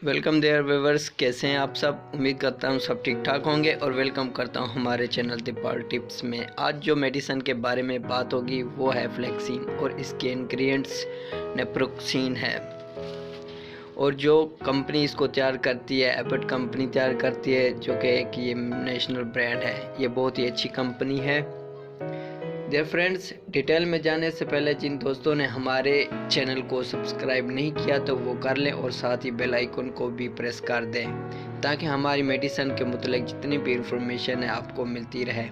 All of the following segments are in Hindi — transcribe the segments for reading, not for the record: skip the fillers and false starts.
वेलकम देयर व्यूअर्स, कैसे हैं आप सब। उम्मीद करता हूं सब ठीक ठाक होंगे और वेलकम करता हूं हमारे चैनल दीपाल टिप्स में। आज जो मेडिसिन के बारे में बात होगी वो है फ्लेक्सिन और इसके इंग्रेडिएंट्स नेप्रोक्सीन है। और जो कंपनी इसको तैयार करती है, एबट कंपनी तैयार करती है, जो कि एक ये नेशनल ब्रांड है। ये बहुत ही अच्छी कंपनी है। डियर फ्रेंड्स, डिटेल में जाने से पहले जिन दोस्तों ने हमारे चैनल को सब्सक्राइब नहीं किया तो वो कर लें और साथ ही बेल आइकन को भी प्रेस कर दें ताकि हमारी मेडिसिन के मुतालिक जितनी भी इंफॉर्मेशन है आपको मिलती रहे।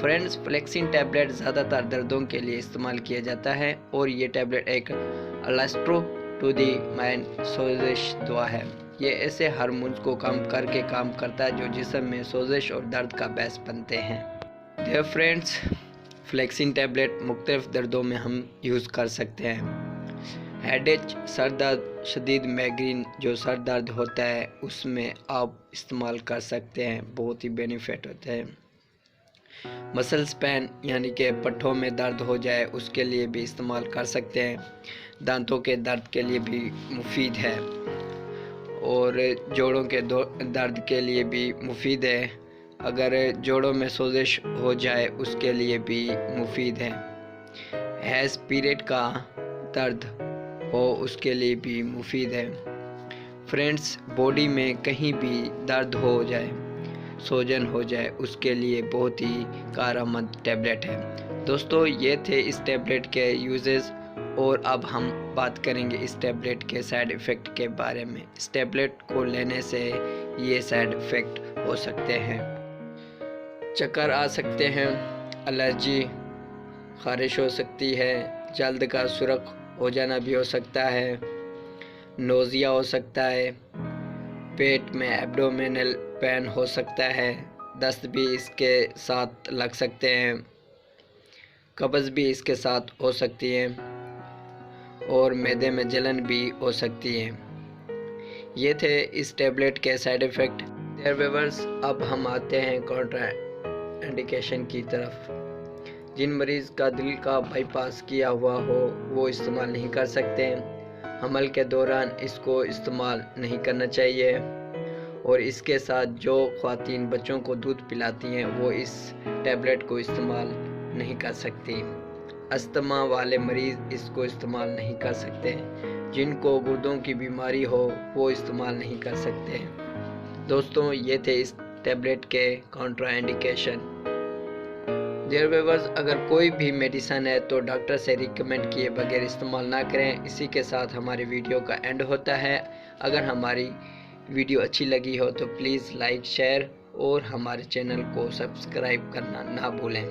फ्रेंड्स, फ्लेक्सिन टैबलेट ज़्यादातर दर्दों के लिए इस्तेमाल किया जाता है और ये टैबलेट एक अलास्ट्रो टू दी माइंड सोजिश दवा है। ये ऐसे हार्मोन्स को कम करके काम करता है जो जिस्म में सोजिश और दर्द का बायस बनते हैं। डियर फ्रेंड्स, फ्लेक्सिन टैबलेट मुख्तलिफ दर्दों में हम यूज़ कर सकते हैं। हेडेक, सर दर्द, शदीद माइग्रेन जो सर दर्द होता है उसमें आप इस्तेमाल कर सकते हैं, बहुत ही बेनिफिट होता है। मसल्स पेन यानी कि पट्ठों में दर्द हो जाए उसके लिए भी इस्तेमाल कर सकते हैं। दांतों के दर्द के लिए भी मुफीद है और जोड़ों के दर्द के लिए भी मुफीद है। अगर जोड़ों में सोजिश हो जाए उसके लिए भी मुफीद है। हैज़ पीरियड का दर्द हो उसके लिए भी मुफीद है। फ्रेंड्स, बॉडी में कहीं भी दर्द हो जाए, सूजन हो जाए उसके लिए बहुत ही कारआमद टैबलेट है। दोस्तों, ये थे इस टैबलेट के यूजेस और अब हम बात करेंगे इस टैबलेट के साइड इफ़ेक्ट के बारे में। इस टैबलेट को लेने से ये साइड इफ़ेक्ट हो सकते हैं: चक्कर आ सकते हैं, एलर्जी, ख़ारिश हो सकती है, जल्द का सुर्ख हो जाना भी हो सकता है, नोज़िया हो सकता है, पेट में एब्डोमिनल पेन हो सकता है, दस्त भी इसके साथ लग सकते हैं, कब्ज़ भी इसके साथ हो सकती है और मैदे में जलन भी हो सकती है। ये थे इस टैबलेट के साइड इफ़ेक्ट। डियर व्यूअर्स, अब हम आते हैं कॉन्ट्रा इंडिकेशन की तरफ। जिन मरीज़ का दिल का बाईपास किया हुआ हो वो इस्तेमाल नहीं कर सकते। हमल के दौरान इसको इस्तेमाल नहीं करना चाहिए और इसके साथ जो ख़वातीन बच्चों को दूध पिलाती हैं वो इस टैबलेट को इस्तेमाल नहीं कर सकती। अस्थमा वाले मरीज़ इसको इस्तेमाल नहीं कर सकते। जिनको गुर्दों की बीमारी हो वो इस्तेमाल नहीं कर सकते। दोस्तों, ये थे इस टैबलेट के कॉन्ट्रा इंडिकेशन। डियर व्यूअर्स, अगर कोई भी मेडिसिन है तो डॉक्टर से रिकमेंड किए बगैर इस्तेमाल ना करें। इसी के साथ हमारी वीडियो का एंड होता है। अगर हमारी वीडियो अच्छी लगी हो तो प्लीज़ लाइक, शेयर और हमारे चैनल को सब्सक्राइब करना ना भूलें।